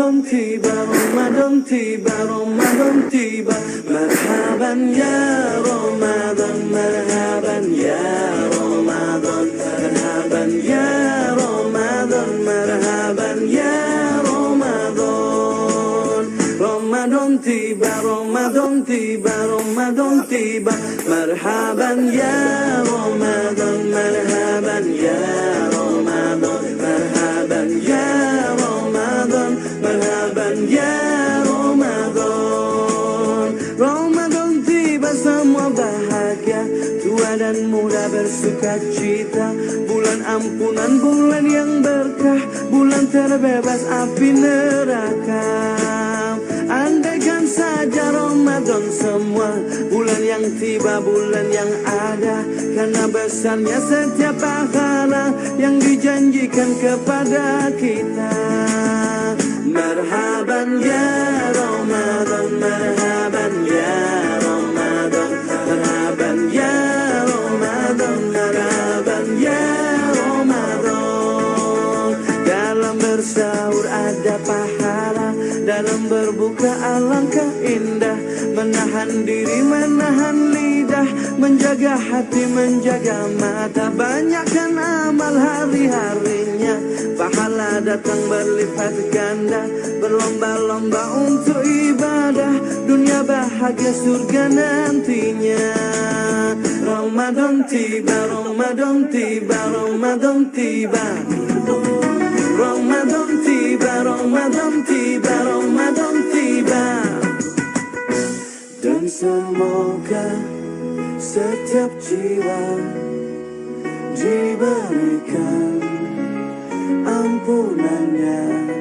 Ramadan tiba, Ramadan tiba, Ramadan tiba. Marhaban ya Ramadan, marhaban ya Ramadan, marhaban ya Ramadan, marhaban ya Ramadan. Ramadan tiba, Ramadan tiba, Ramadan tiba. Marhaban ya Ramadan, marhaban ya Ramadan, marhaban ya Ramadan, marhaban ya Ramadan. Ramadan tiba, semua bahagia, tua dan muda bersuka cita. Bulan ampunan, bulan yang berkah, bulan terbebas api neraka. Andaikan saja Ramadan semua, bulan yang tiba, bulan yang ada, karena besarnya setiap pahala yang dijanjikan kepada kita. Marhaban ya Ramadan, marhaban ya Ramadan, marhaban ya Ramadan, marhaban ya Ramadan. Dalam bersahur ada pahala, dalam berbuka alangkah indah. Menahan diri, menahan lidah, menjaga hati, menjaga mata. Banyakkan amal hari-harinya, pahala datang berlipat ganda. Berlomba-lomba untuk ibadah, dunia bahagia surga nantinya. Ramadan tiba, Ramadan tiba, Ramadan tiba. Ramadan tiba, Ramadan tiba, Ramadan tiba. Dan semoga setiap jiwa diberikan ampunannya.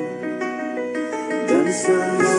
Dan semoga